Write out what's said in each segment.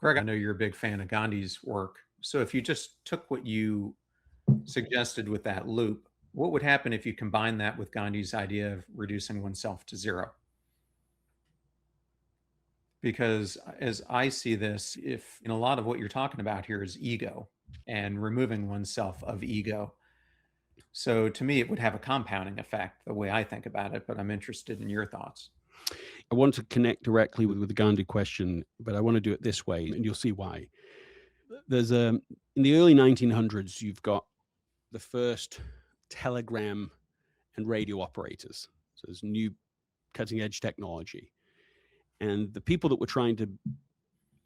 Greg, I know you're a big fan of Gandhi's work. So if you just took what you suggested with that loop, what would happen if you combine that with Gandhi's idea of reducing oneself to zero? Because as I see this, if a lot of what you're talking about here is ego and removing oneself of ego. So to me, it would have a compounding effect the way I think about it, but I'm interested in your thoughts. I want to connect directly with the Gandhi question, but I want to do it this way, and you'll see why. There's in the early 1900s, you've got the first telegram and radio operators. So there's new cutting edge technology. And the people that were trying to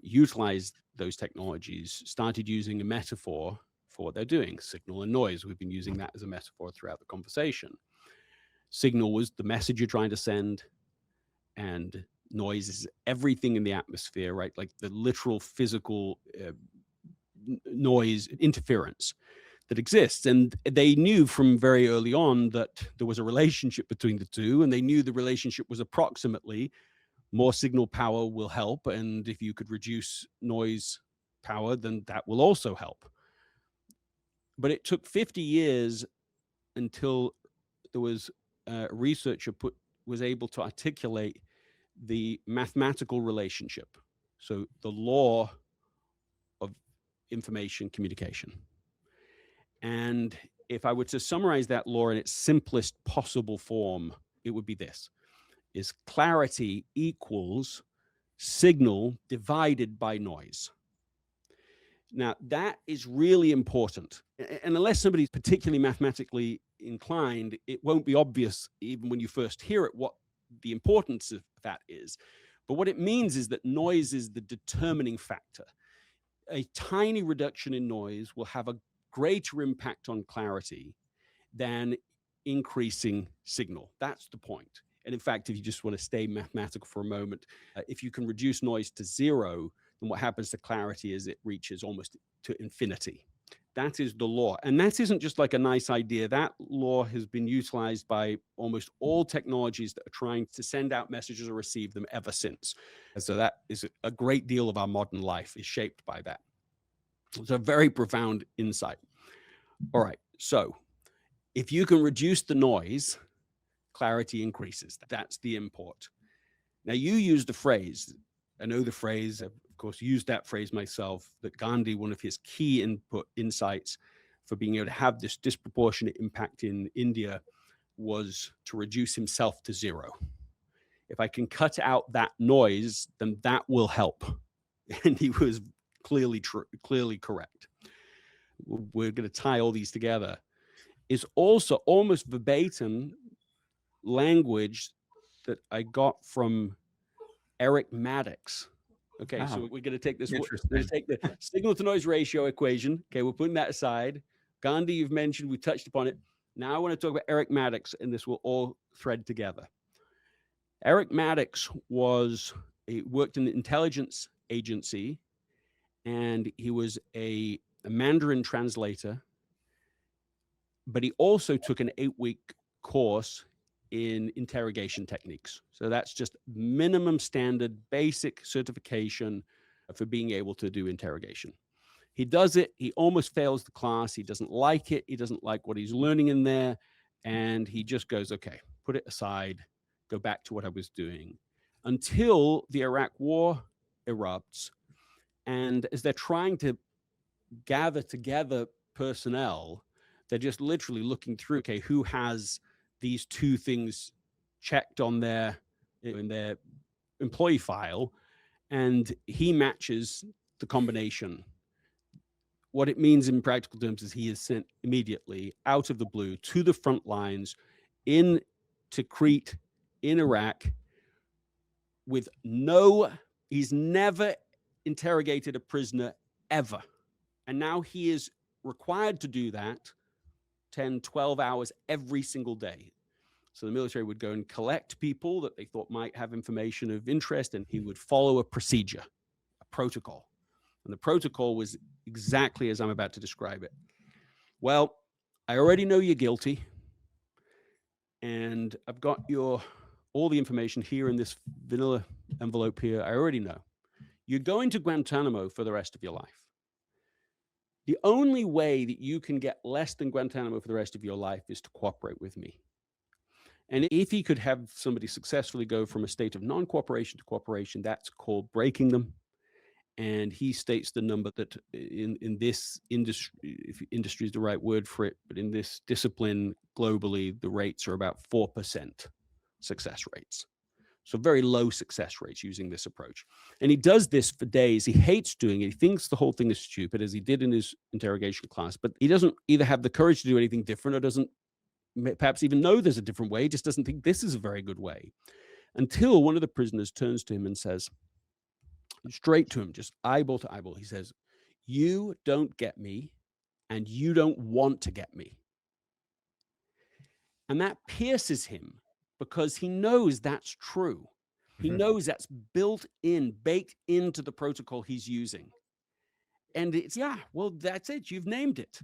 utilize those technologies started using a metaphor for what they're doing, signal and noise. We've been using that as a metaphor throughout the conversation. Signal was the message you're trying to send, and noise is everything in the atmosphere, right? Like the literal physical noise interference that exists. And they knew from very early on that there was a relationship between the two, and they knew the relationship was approximately more signal power will help, and if you could reduce noise power, then that will also help. But it took 50 years until there was a researcher was able to articulate the mathematical relationship, so the law of information communication. And if I were to summarize that law in its simplest possible form, it would be this: is clarity equals signal divided by noise. Now, that is really important. And unless somebody's particularly mathematically inclined, it won't be obvious even when you first hear it what the importance of that is. But what it means is that noise is the determining factor. A tiny reduction in noise will have a greater impact on clarity than increasing signal. That's the point. And in fact, if you just want to stay mathematical for a moment, if you can reduce noise to zero, then what happens to clarity is it reaches almost to infinity. That is the law. And that isn't just like a nice idea. That law has been utilized by almost all technologies that are trying to send out messages or receive them ever since. So that is a great deal of our modern life is shaped by that. It's a very profound insight. All right. So if you can reduce the noise, clarity increases. That's the import. Now, you used a phrase. I know the phrase, I've, of course, used that phrase myself, that Gandhi, one of his key insights for being able to have this disproportionate impact in India was to reduce himself to zero. If I can cut out that noise, then that will help. And he was clearly correct. We're going to tie all these together. Is also almost verbatim language that I got from Eric Maddox. Okay, so we're going to take this. We're going to take the signal to noise ratio equation. Okay, we're putting that aside. Gandhi, you've mentioned, we touched upon it. Now I want to talk about Eric Maddox, and this will all thread together. Eric Maddox worked in an intelligence agency, and he was a Mandarin translator, but he also took an 8-week course in interrogation techniques. So that's just minimum standard, basic certification for being able to do interrogation. He does it. He almost fails the class. He doesn't like it. He doesn't like what he's learning in there. And he just goes, okay, put it aside, go back to what I was doing, until the Iraq war erupts. And as they're trying to gather together personnel, they're just literally looking through, okay, who has these two things checked on in their employee file, and he matches the combination. What it means in practical terms is he is sent immediately out of the blue to the front lines to Crete in Iraq he's never interrogated a prisoner ever. And now he is required to do that 10, 12 hours every single day. So the military would go and collect people that they thought might have information of interest, and he would follow a procedure, a protocol. And the protocol was exactly as I'm about to describe it. Well, I already know you're guilty, and I've got all the information here in this vanilla envelope here. I already know. You're going to Guantanamo for the rest of your life. The only way that you can get less than Guantanamo for the rest of your life is to cooperate with me. And if he could have somebody successfully go from a state of non-cooperation to cooperation, that's called breaking them. And he states the number that in this industry, if industry is the right word for it, but in this discipline globally, the rates are about 4% success rates. So very low success rates using this approach. And he does this for days. He hates doing it. He thinks the whole thing is stupid, as he did in his interrogation class, but he doesn't either have the courage to do anything different or doesn't perhaps even know there's a different way. He just doesn't think this is a very good way, until one of the prisoners turns to him and says, straight to him, just eyeball to eyeball, he says, "You don't get me, and you don't want to get me." And that pierces him because he knows that's true. He Mhm. knows that's built in, baked into the protocol he's using. And it's, yeah, well, that's it. You've named it.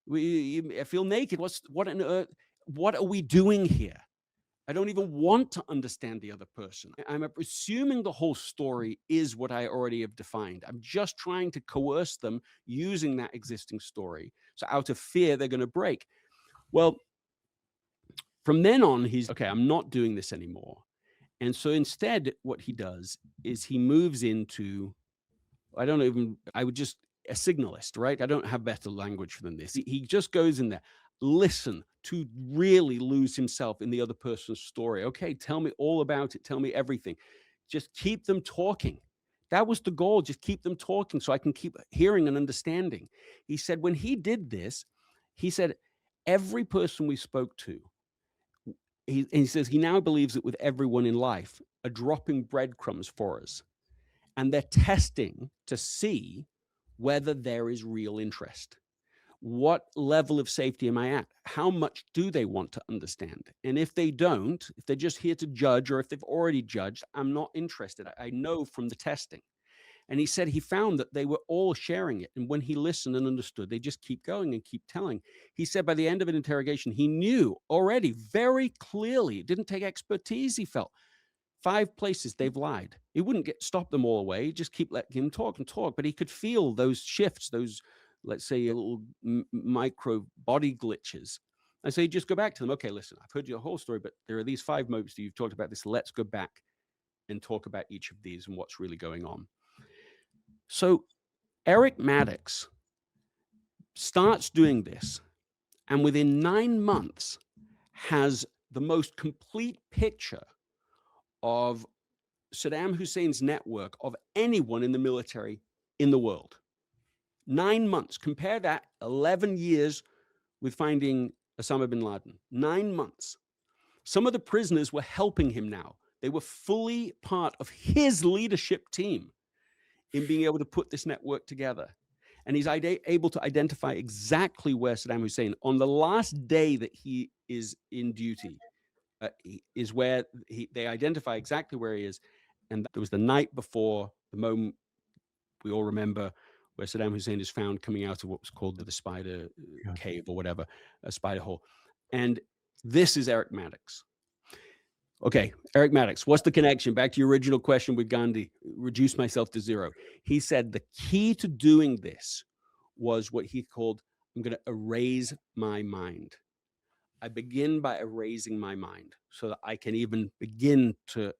I feel naked. What on earth? What are we doing here? I don't even want to understand the other person. I'm assuming the whole story is what I already have defined. I'm just trying to coerce them using that existing story. So out of fear, they're going to break. Well, from then on, he's okay, I'm not doing this anymore. And so instead, what he does is he moves into, I would just, a signalist, right? I don't have better language than this. He just goes in there, listen to really lose himself in the other person's story. Okay, tell me all about it. Tell me everything. Just keep them talking. That was the goal. Just keep them talking so I can keep hearing and understanding. He said when he did this, he said, every person we spoke to, he says he now believes that with everyone in life are dropping breadcrumbs for us. And they're testing to see whether there is real interest. What level of safety am I at? How much do they want to understand? And if they don't, if they're just here to judge, or if they've already judged, I'm not interested. I know from the testing. And he said he found that they were all sharing it. And when he listened and understood, they just keep going and keep telling. He said by the end of an interrogation, he knew already very clearly, it didn't take expertise, he felt, 5 places they've lied. He wouldn't stop them all away, just keep letting him talk and talk, but he could feel those shifts, those, let's say, little micro body glitches. And so he'd just go back to them. Okay, listen, I've heard your whole story, but there are these 5 moments that you've talked about this. Let's go back and talk about each of these and what's really going on. So Eric Maddox starts doing this, and within 9 months has the most complete picture of Saddam Hussein's network of anyone in the military in the world. 9 months. Compare that 11 years with finding Osama bin Laden. 9 months. Some of the prisoners were helping him now. They were fully part of his leadership team in being able to put this network together. And he's able to identify exactly where Saddam Hussein, on the last day that he is in duty, is where they identify exactly where he is. And there was the night before the moment we all remember where Saddam Hussein is found coming out of what was called the spider Yeah. cave or whatever, a spider hole. And this is Eric Maddox. Okay, Eric Maddox, what's the connection? Back to your original question with Gandhi, reduce myself to zero. He said the key to doing this was what he called, I'm going to erase my mind. I begin by erasing my mind so that I can even begin to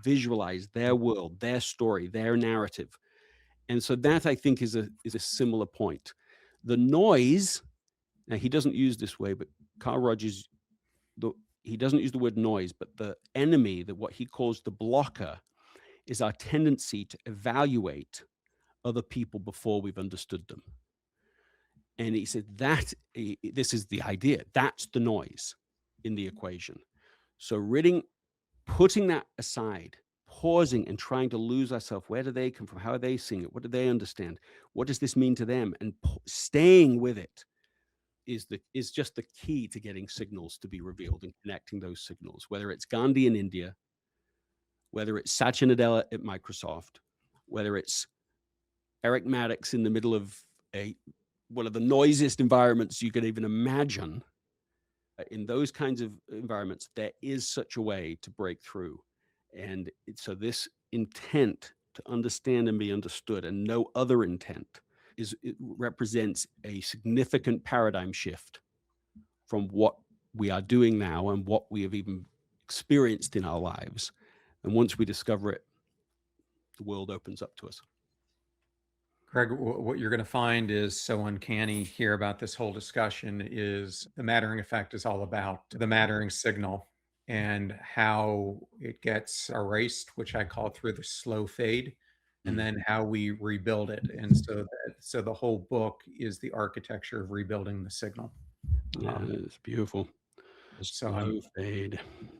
visualize their world, their story, their narrative. And so that, I think, is a similar point. The noise, now he doesn't use this way, but Carl Rogers, he doesn't use the word noise, but the enemy, that what he calls the blocker, is our tendency to evaluate other people before we've understood them. And he said that this is the idea. That's the noise in the equation. So putting that aside, pausing and trying to lose ourselves. Where do they come from? How are they seeing it? What do they understand? What does this mean to them? And staying with it is just the key to getting signals to be revealed and connecting those signals, whether it's Gandhi in India, whether it's Satya Nadella at Microsoft, whether it's Eric Maddox in the middle of one of the noisiest environments you could even imagine. In those kinds of environments, there is such a way to break through. And so this intent to understand and be understood and no other intent it represents a significant paradigm shift from what we are doing now and what we have even experienced in our lives. And once we discover it, the world opens up to us. Greg, what you're going to find is so uncanny here about this whole discussion is the mattering effect is all about the mattering signal and how it gets erased, which I call through the slow fade, and Mm. then how we rebuild it. And so the whole book is the architecture of rebuilding the signal. Yeah, Um, it's beautiful. The so I'm slow fade.